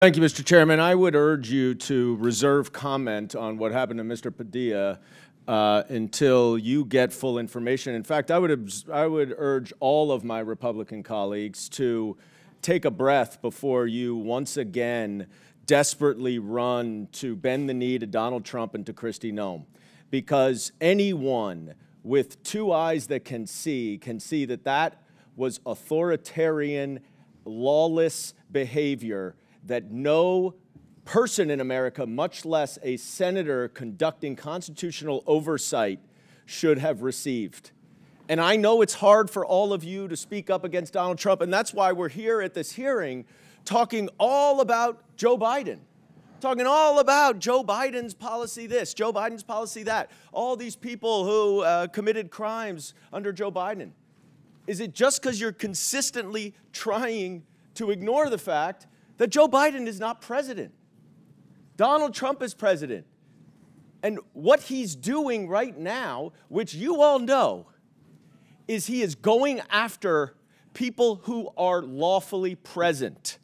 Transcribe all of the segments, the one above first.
Thank you, Mr. Chairman. I would urge you to reserve comment on what happened to Mr. Padilla until you get full information. In fact, I would urge all of my Republican colleagues to take a breath before you once again desperately run to bend the knee to Donald Trump and to Kristi Noem. Because anyone with two eyes that can see that that was authoritarian, lawless behavior that no person in America, much less a senator conducting constitutional oversight, should have received. And I know it's hard for all of you to speak up against Donald Trump, and that's why we're here at this hearing talking all about Joe Biden, talking all about Joe Biden's policy this, Joe Biden's policy that, all these people who committed crimes under Joe Biden. Is it just because you're consistently trying to ignore the fact that Joe Biden is not president? Donald Trump is president. And what he's doing right now, which you all know, is he is going after people who are lawfully present.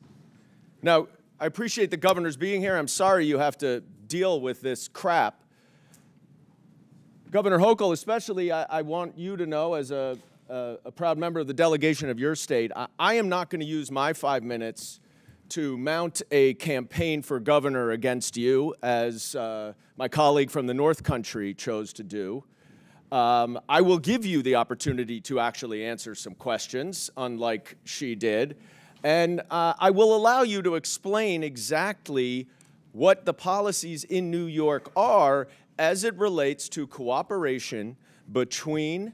Now, I appreciate the governor's being here. I'm sorry you have to deal with this crap. Governor Hochul, especially, I want you to know, as a proud member of the delegation of your state, I am not going to use my 5 minutes to mount a campaign for governor against you, as my colleague from the North Country chose to do. I will give you the opportunity to actually answer some questions, unlike she did. And I will allow you to explain exactly what the policies in New York are as it relates to cooperation between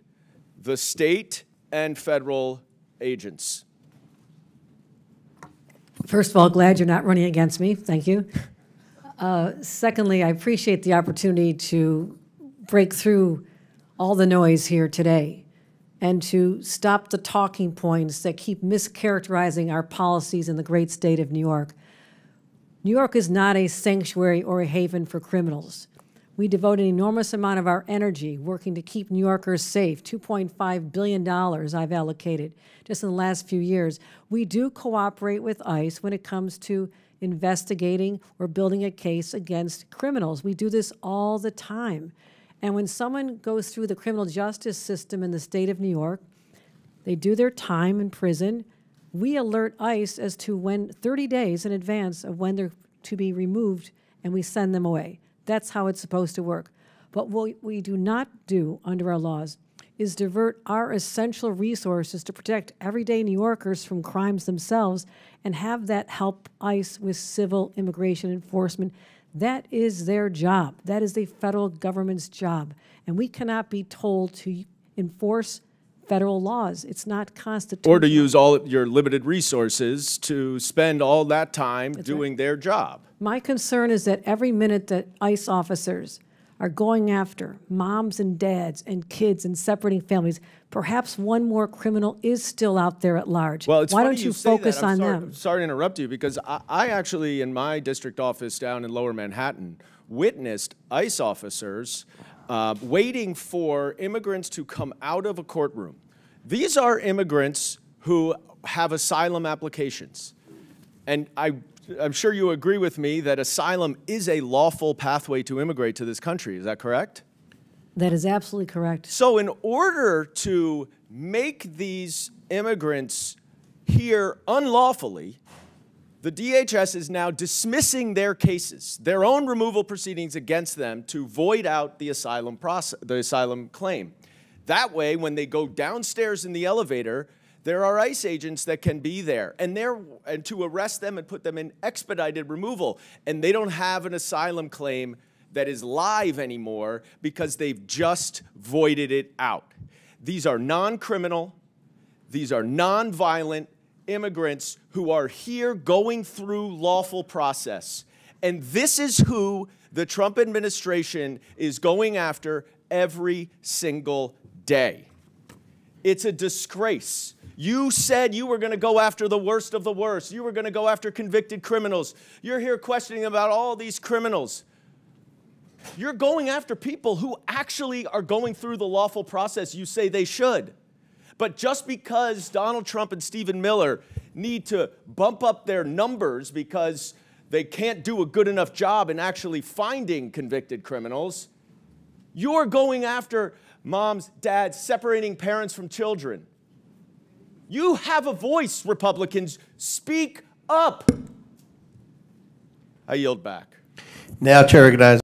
the state and federal agents. First of all, glad you're not running against me. Thank you. Secondly, I appreciate the opportunity to break through all the noise here today and to stop the talking points that keep mischaracterizing our policies in the great state of New York. New York is not a sanctuary or a haven for criminals. We devote an enormous amount of our energy working to keep New Yorkers safe. $2.5 billion I've allocated just in the last few years. We do cooperate with ICE when it comes to investigating or building a case against criminals. We do this all the time. And when someone goes through the criminal justice system in the state of New York, they do their time in prison. We alert ICE as to when, 30 days in advance of when they're to be removed, and we send them away. That's how it's supposed to work. But what we do not do under our laws is divert our essential resources to protect everyday New Yorkers from crimes themselves and have that help ICE with civil immigration enforcement. That is their job. That is the federal government's job. And we cannot be told to enforce federal laws. It's not constitutional. Or to use all your limited resources to spend all that time doing their job. My concern is that every minute that ICE officers are going after moms and dads and kids and separating families, perhaps one more criminal is still out there at large. Well, it's Why funny don't you focus on them? I'm sorry to interrupt you, because I actually, in my district office down in Lower Manhattan, witnessed ICE officers waiting for immigrants to come out of a courtroom. These are immigrants who have asylum applications. And I'm sure you agree with me that asylum is a lawful pathway to immigrate to this country. Is that correct? That is absolutely correct. So in order to make these immigrants here unlawfully, the DHS is now dismissing their cases, their own removal proceedings against them, to void out the asylum claim. That way, when they go downstairs in the elevator, there are ICE agents that can be there and to arrest them and put them in expedited removal. And they don't have an asylum claim that is live anymore because they've just voided it out. These are non-criminal, these are non-violent immigrants who are here going through lawful process. And this is who the Trump administration is going after every single day. It's a disgrace. You said you were going to go after the worst of the worst. You were going to go after convicted criminals. You're here questioning about all these criminals. You're going after people who actually are going through the lawful process you say they should. But just because Donald Trump and Stephen Miller need to bump up their numbers because they can't do a good enough job in actually finding convicted criminals. You're going after moms, dads, separating parents from children. You have a voice, Republicans. Speak up. I yield back. Now, Chair recognizes